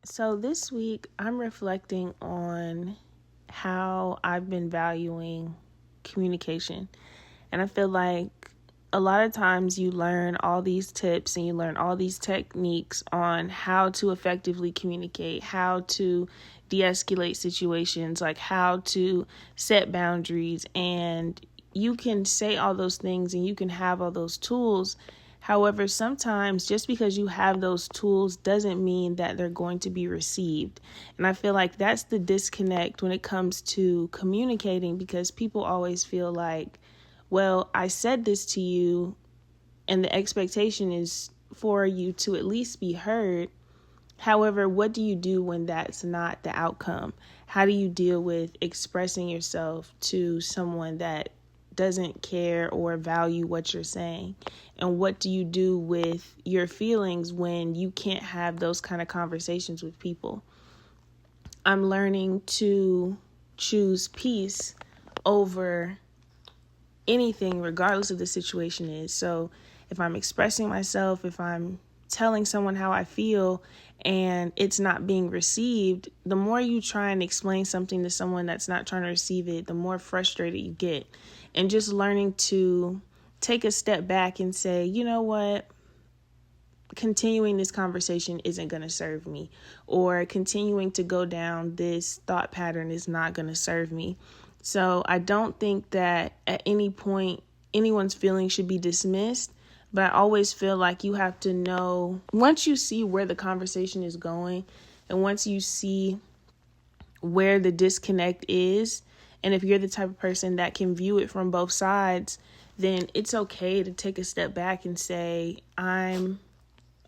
So this week, I'm reflecting on how I've been valuing communication. And I feel like a lot of times you learn all these tips and you learn all these techniques on how to effectively communicate, how to de-escalate situations, like how to set boundaries. And you can say all those things and you can have all those tools. However, sometimes just because you have those tools doesn't mean that they're going to be received. And I feel like that's the disconnect when it comes to communicating, because people always feel like, well, I said this to you and the expectation is for you to at least be heard. However, what do you do when that's not the outcome? How do you deal with expressing yourself to someone that doesn't care or value what you're saying? And what do you do with your feelings when you can't have those kind of conversations with people? I'm learning to choose peace over anything, regardless of the situation is. So if I'm expressing myself, if I'm telling someone how I feel and it's not being received, the more you try and explain something to someone that's not trying to receive it, the more frustrated you get. And just learning to take a step back and say, you know what? Continuing this conversation isn't going to serve me, or continuing to go down this thought pattern is not going to serve me. So I don't think that at any point anyone's feelings should be dismissed, but I always feel like you have to know, once you see where the conversation is going and once you see where the disconnect is, and if you're the type of person that can view it from both sides, then it's okay to take a step back and say, I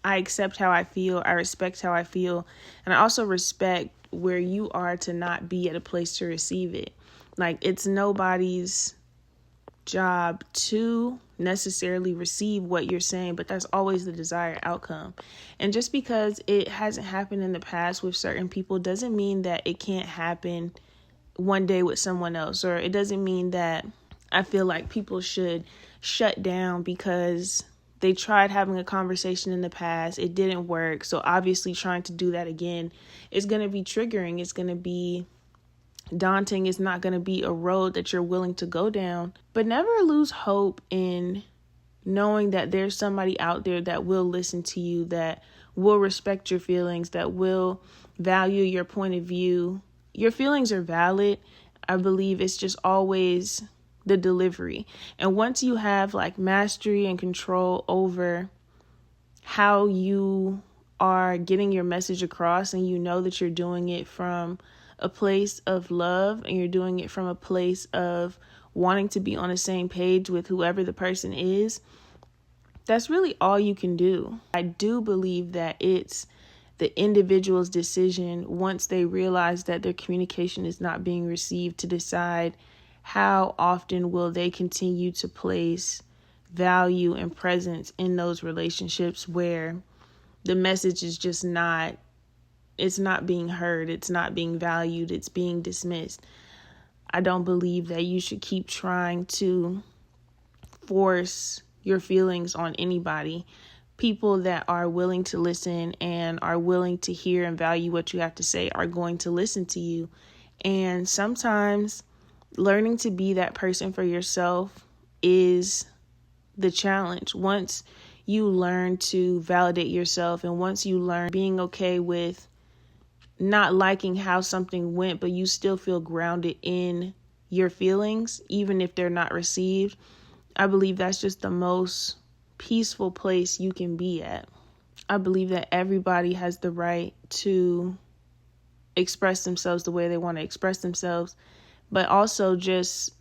accept how I feel, I respect how I feel, and I also respect where you are to not be at a place to receive it. Like, it's nobody's job to necessarily receive what you're saying, but that's always the desired outcome. And just because it hasn't happened in the past with certain people doesn't mean that it can't happen one day with someone else, or it doesn't mean that I feel like people should shut down because they tried having a conversation in the past, it didn't work. So obviously trying to do that again is going to be triggering. It's going to be daunting. It's not going to be a road that you're willing to go down. But never lose hope in knowing that there's somebody out there that will listen to you, that will respect your feelings, that will value your point of view. Your feelings are valid. I believe it's just always the delivery. And once you have like mastery and control over how you are getting your message across, and you know that you're doing it from a place of love and you're doing it from a place of wanting to be on the same page with whoever the person is, that's really all you can do. I do believe that it's the individual's decision, once they realize that their communication is not being received, to decide how often will they continue to place value and presence in those relationships where the message is just it's not being heard, it's not being valued, it's being dismissed. I don't believe that you should keep trying to force your feelings on anybody. People that are willing to listen and are willing to hear and value what you have to say are going to listen to you. And sometimes learning to be that person for yourself is the challenge. Once you learn to validate yourself, and once you learn being okay with not liking how something went, but you still feel grounded in your feelings, even if they're not received, I believe that's just the most peaceful place you can be at. I believe that everybody has the right to express themselves the way they want to express themselves, but also just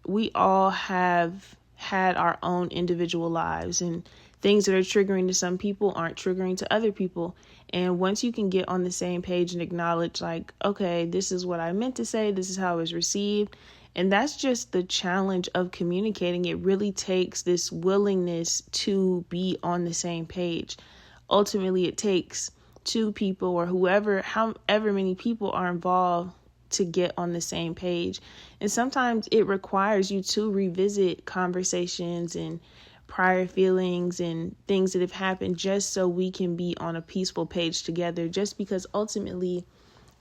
we all have had our own individual lives, and things that are triggering to some people aren't triggering to other people. And once you can get on the same page and acknowledge, like, okay, this is what I meant to say, this is how it was received. And that's just the challenge of communicating. It really takes this willingness to be on the same page. Ultimately, it takes two people, or however many people are involved, to get on the same page. And sometimes it requires you to revisit conversations and prior feelings and things that have happened, just so we can be on a peaceful page together. Just because ultimately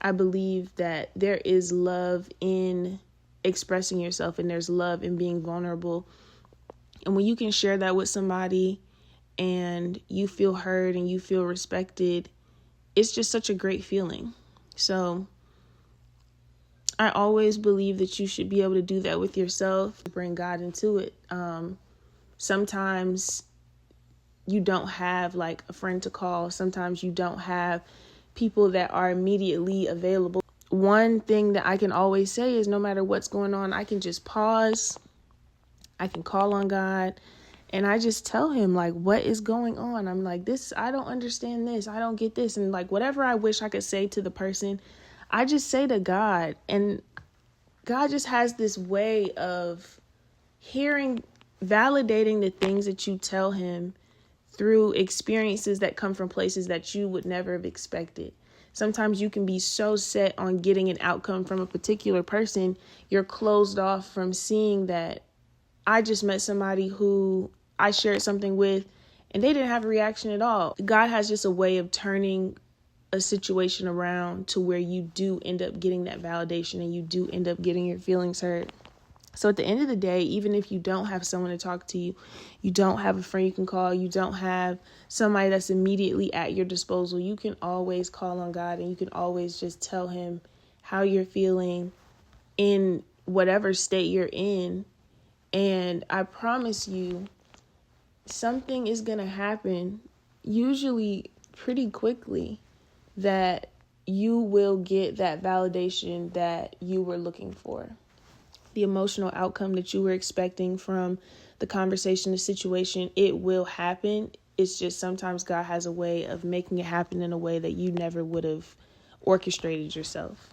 I believe that there is love in expressing yourself, and there's love in being vulnerable. And when you can share that with somebody and you feel heard and you feel respected, it's just such a great feeling. So I always believe that you should be able to do that with yourself, bring God into it. Sometimes you don't have like a friend to call. Sometimes you don't have people that are immediately available. One thing that I can always say is no matter what's going on, I can just pause. I can call on God and I just tell him like, what is going on? I'm like, I don't understand this. I don't get this. And like, whatever I wish I could say to the person, I just say to God. And God just has this way of validating the things that you tell him through experiences that come from places that you would never have expected. Sometimes you can be so set on getting an outcome from a particular person, you're closed off from seeing that I just met somebody who I shared something with and they didn't have a reaction at all. God has just a way of turning a situation around to where you do end up getting that validation and you do end up getting your feelings hurt. So at the end of the day, even if you don't have someone to talk to, you don't have a friend you can call, you don't have somebody that's immediately at your disposal, you can always call on God and you can always just tell him how you're feeling in whatever state you're in. And I promise you, something is going to happen, usually pretty quickly, that you will get that validation that you were looking for. The emotional outcome that you were expecting from the conversation, the situation, it will happen. It's just sometimes God has a way of making it happen in a way that you never would have orchestrated yourself.